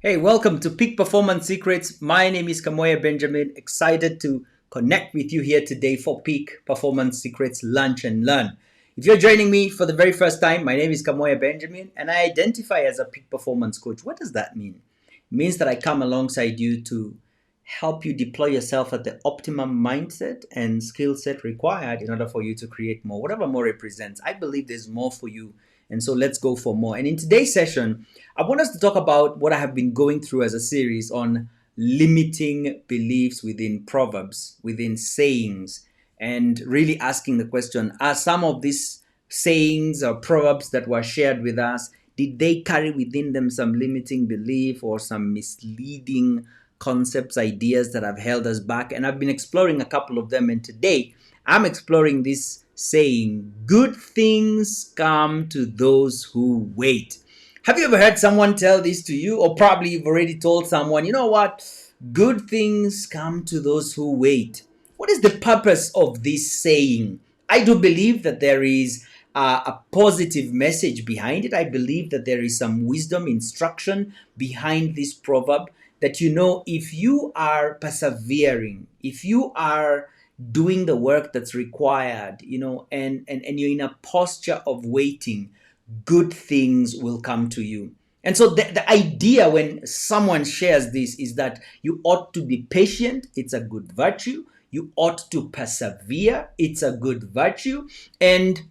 Hey, welcome to Peak Performance Secrets. My name is Kamoye Benjamin. Excited to connect with you here today for Peak Performance Secrets Lunch and Learn. If you're joining me for the very first time, my name is Kamoye Benjamin and I identify as a peak performance coach. What does that mean? It means that I come alongside you to help you deploy yourself at the optimum mindset and skill set required in order for you to create more, whatever more represents. I believe there's more for you. And so let's go for more. And in today's session, I want us to talk about what I have been going through as a series on limiting beliefs within proverbs, within sayings, and really asking the question, are some of these sayings or proverbs that were shared with us, did they carry within them some limiting belief or some misleading concepts, ideas that have held us back? And I've been exploring a couple of them. And today I'm exploring this saying, good things come to those who wait. Have you ever heard someone tell this to you? Or probably you've already told someone, you know what? Good things come to those who wait. What is the purpose of this saying? I do believe that there is a positive message behind it. I believe that there is some wisdom, instruction behind this proverb that, if you are persevering, if you are doing the work that's required, and you're in a posture of waiting, good things will come to you. And so the idea when someone shares this is that you ought to be patient. It's a good virtue. You ought to persevere. It's a good virtue. And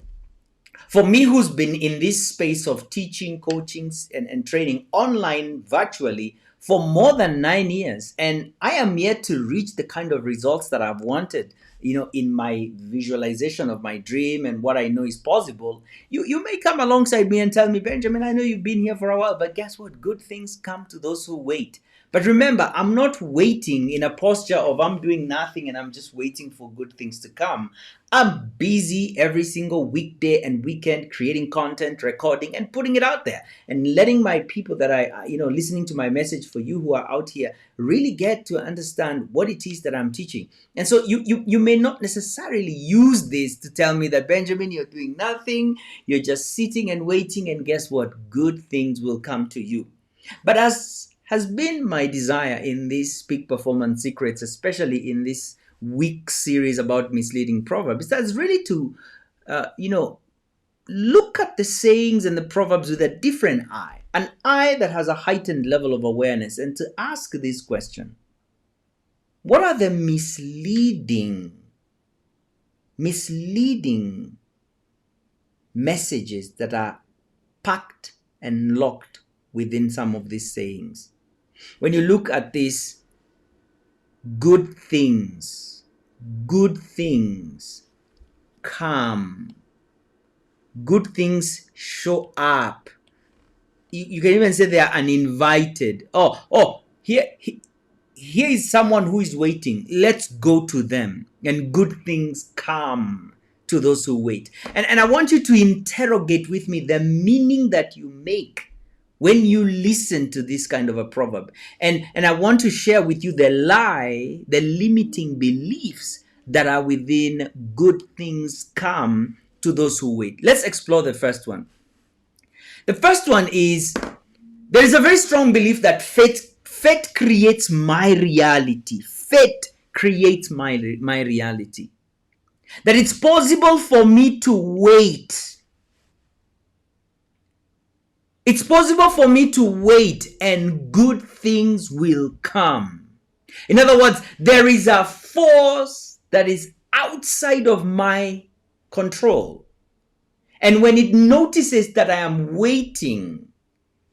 for me, who's been in this space of teaching, coaching, and training online virtually for more than 9 years, and I am yet to reach the kind of results that I've wanted, in my visualization of my dream and what I know is possible. You may come alongside me and tell me, Benjamin, I know you've been here for a while, but guess what? Good things come to those who wait. But remember, I'm not waiting in a posture of I'm doing nothing and I'm just waiting for good things to come. I'm busy every single weekday and weekend creating content, recording, and putting it out there and letting my people that listening to my message, for you who are out here, really get to understand what it is that I'm teaching. And so you may not necessarily use this to tell me that, Benjamin, you're doing nothing, you're just sitting and waiting, and guess what? Good things will come to you. But as has been my desire in these Peak Performance Secrets, especially in this week series about misleading proverbs, that's really to, look at the sayings and the proverbs with a different eye, an eye that has a heightened level of awareness, and to ask this question: what are the misleading messages that are packed and locked within some of these sayings? When you look at this, good things come, good things show up. You can even say they are uninvited. Here is someone who is waiting. Let's go to them. And good things come to those who wait. And I want you to interrogate with me the meaning that you make when you listen to this kind of a proverb. And I want to share with you the limiting beliefs that are within good things come to those who wait. Let's explore the first one. The first one is, there is a very strong belief that fate creates my reality. Fate creates my reality. That it's possible for me to wait. It's possible for me to wait and good things will come. In other words, there is a force that is outside of my control. And when it notices that I am waiting,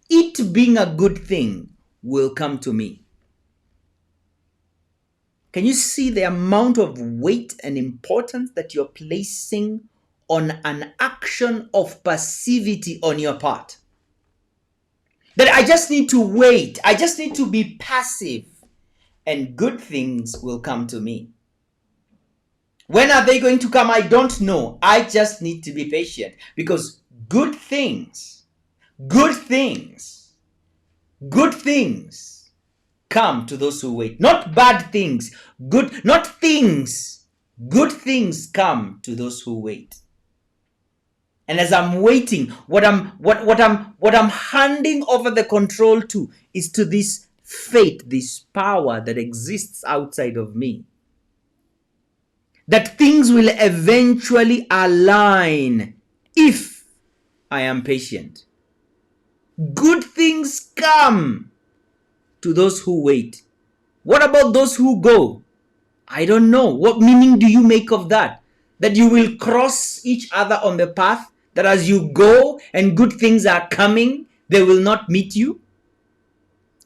it being a good thing will come to me. Can you see the amount of weight and importance that you're placing on an action of passivity on your part? That I just need to wait. I just need to be passive and good things will come to me. When are they going to come? I don't know. I just need to be patient because good things come to those who wait. Not bad things, good things come to those who wait. And as I'm waiting, what I'm handing over the control to is to this faith, this power that exists outside of me. That things will eventually align if I am patient. Good things come to those who wait. What about those who go? I don't know. What meaning do you make of that? That you will cross each other on the path, that as you go and good things are coming, they will not meet you?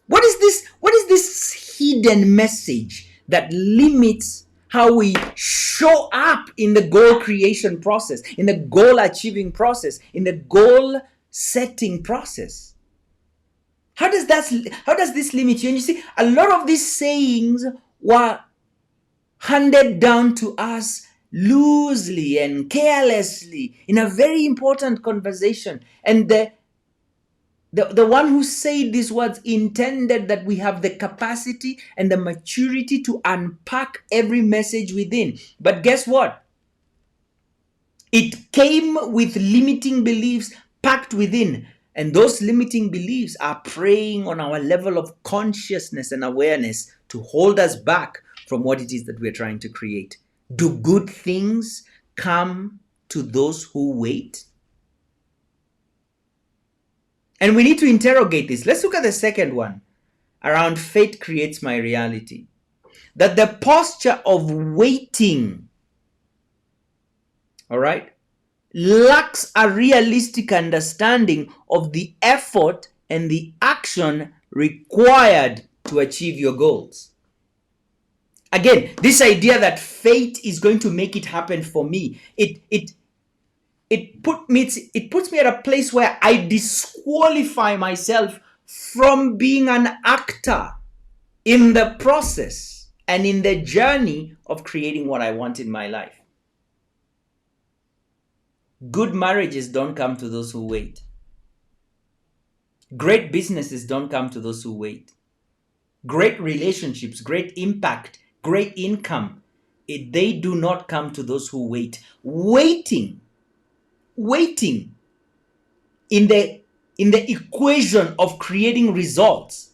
What is this? What is this hidden message that limits how we show up in the goal creation process, in the goal achieving process, in the goal setting process? How does this limit you? And you see, a lot of these sayings were handed down to us loosely and carelessly in a very important conversation. And the one who said these words intended that we have the capacity and the maturity to unpack every message within. But guess what? It came with limiting beliefs packed within. And those limiting beliefs are preying on our level of consciousness and awareness to hold us back from what it is that we're trying to create. Do good things come to those who wait? And we need to interrogate this. Let's look at the second one around faith creates my reality. That the posture of waiting, all right, lacks a realistic understanding of the effort and the action required to achieve your goals. Again, this idea that fate is going to make it happen for me, it puts me at a place where I disqualify myself from being an actor in the process and in the journey of creating what I want in my life. Good marriages don't come to those who wait. Great businesses don't come to those who wait. Great relationships, great impact, great income, they do not come to those who wait. Waiting in the equation of creating results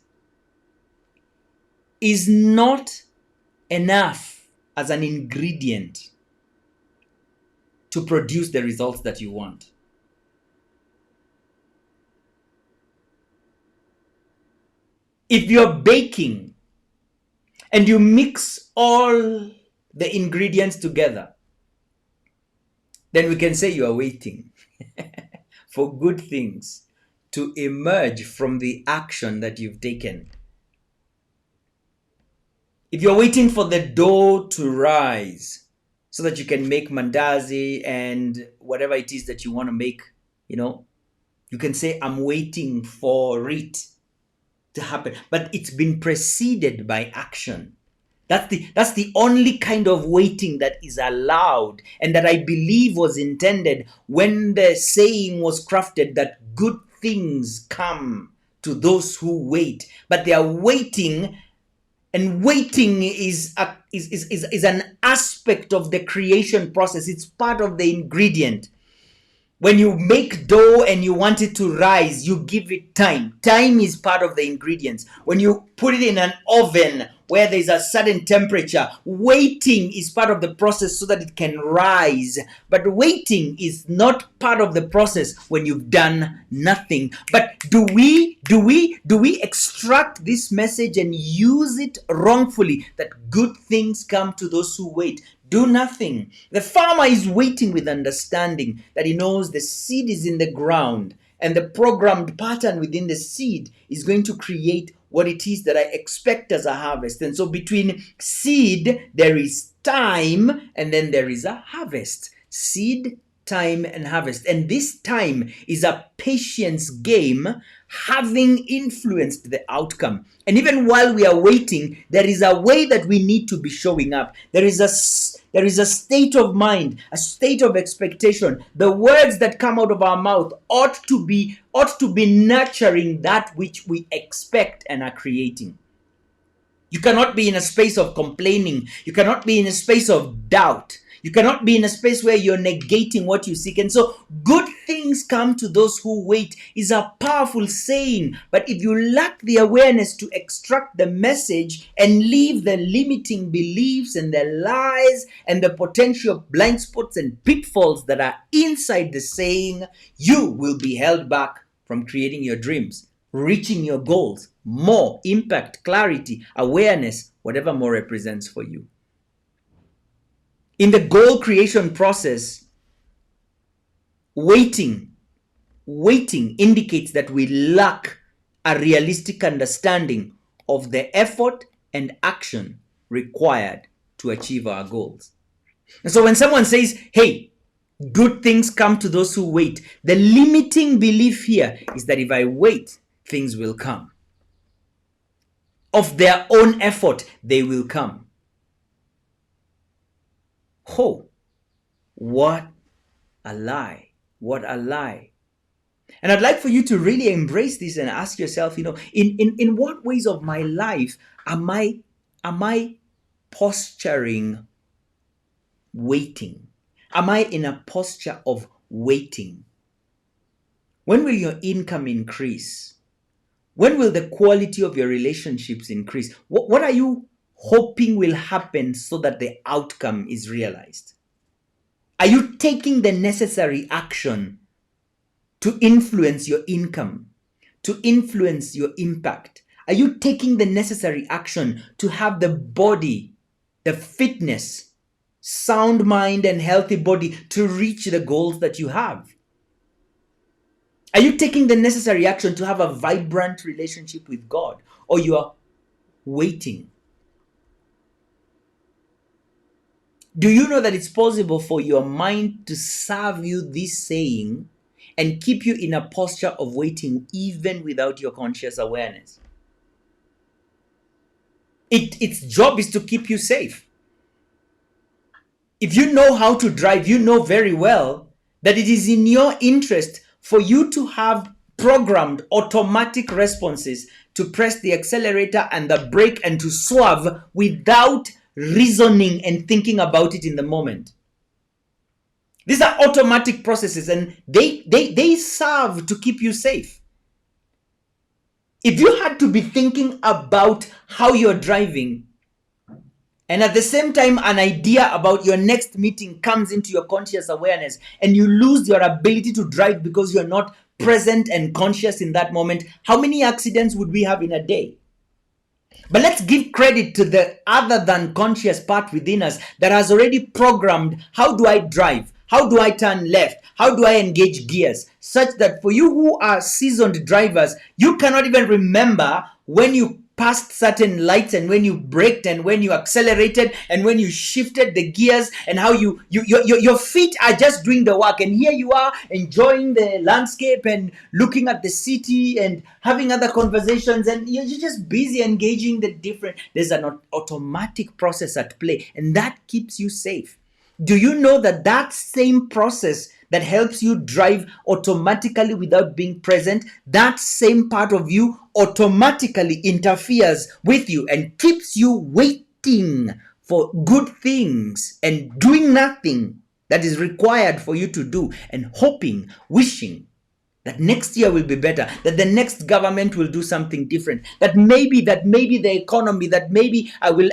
is not enough as an ingredient to produce the results that you want. If you're baking and you mix all the ingredients together, then we can say you are waiting for good things to emerge from the action that you've taken. If you're waiting for the dough to rise so that you can make mandazi and whatever it is that you want to make, you can say, I'm waiting for it to happen. But it's been preceded by action. That's the only kind of waiting that is allowed, and that I believe was intended when the saying was crafted that good things come to those who wait. But they are waiting, and waiting is an aspect of the creation process. It's part of the ingredient. When you make dough and you want it to rise, you give it time. Time is part of the ingredients. When you put it in an oven where there's a certain temperature, waiting is part of the process so that it can rise. But waiting is not part of the process when you've done nothing. But do we extract this message and use it wrongfully, that good things come to those who wait? Do nothing. The farmer is waiting with understanding that he knows the seed is in the ground, and the programmed pattern within the seed is going to create what it is that I expect as a harvest. And so between seed, there is time, and then there is a harvest. Seed, time, and harvest. And this time is a patience game, having influenced the outcome. And even while we are waiting, there is a way that we need to be showing up. There is a state of mind, a state of expectation. The words that come out of our mouth ought to be nurturing that which we expect and are creating. You cannot be in a space of complaining. You cannot be in a space of doubt. You cannot be in a space where you're negating what you seek. And so, good things come to those who wait is a powerful saying. But if you lack the awareness to extract the message and leave the limiting beliefs and the lies and the potential blind spots and pitfalls that are inside the saying, you will be held back from creating your dreams, reaching your goals, more impact, clarity, awareness, whatever more represents for you. In the goal creation process, waiting indicates that we lack a realistic understanding of the effort and action required to achieve our goals. And so when someone says, hey, good things come to those who wait, the limiting belief here is that if I wait, things will come. Of their own effort, they will come. Oh, what a lie. What a lie. And I'd like for you to really embrace this and ask yourself, in what ways of my life am I posturing waiting? Am I in a posture of waiting? When will your income increase? When will the quality of your relationships increase? What are you hoping will happen so that the outcome is realized? Are you taking the necessary action to influence your income, to influence your impact? Are you taking the necessary action to have the body, the fitness, sound mind and healthy body to reach the goals that you have? Are you taking the necessary action to have a vibrant relationship with God? Or you are waiting? Do you know that it's possible for your mind to serve you this saying and keep you in a posture of waiting even without your conscious awareness? Its job is to keep you safe. If you know how to drive, you know very well that it is in your interest for you to have programmed automatic responses to press the accelerator and the brake and to swerve without reasoning and thinking about it in the moment. These are automatic processes and they serve to keep you safe. If you had to be thinking about how you're driving and at the same time an idea about your next meeting comes into your conscious awareness and you lose your ability to drive because you're not present and conscious in that moment, how many accidents would we have in a day? But let's give credit to the other than conscious part within us that has already programmed, how do I drive? How do I turn left? How do I engage gears? Such that for you who are seasoned drivers, you cannot even remember when you passed certain lights and when you braked and when you accelerated and when you shifted the gears and how your feet are just doing the work. And here you are enjoying the landscape and looking at the city and having other conversations and you're just busy engaging the different. There's an automatic process at play and that keeps you safe. Do you know that that same process that helps you drive automatically without being present, that same part of you automatically interferes with you and keeps you waiting for good things and doing nothing that is required for you to do and hoping, wishing that next year will be better, that the next government will do something different, that maybe the economy, that maybe I will,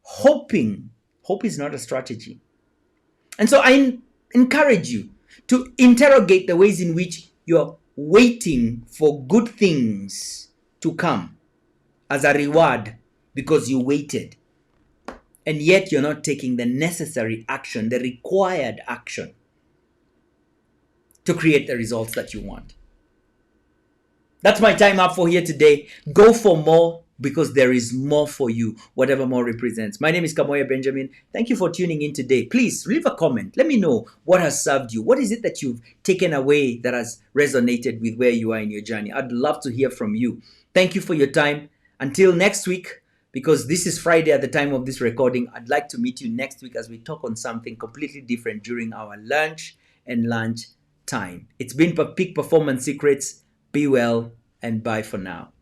hoping. Hope is not a strategy. And so I encourage you to interrogate the ways in which you're waiting for good things to come as a reward because you waited. And yet you're not taking the necessary action, the required action to create the results that you want. That's my time up for here today. Go for more because there is more for you, whatever more represents. My name is Kamoye Benjamin. Thank you for tuning in today. Please leave a comment. Let me know what has served you. What is it that you've taken away that has resonated with where you are in your journey? I'd love to hear from you. Thank you for your time. Until next week, because this is Friday at the time of this recording, I'd like to meet you next week as we talk on something completely different during our lunch time. It's been Peak Performance Secrets. Be well and bye for now.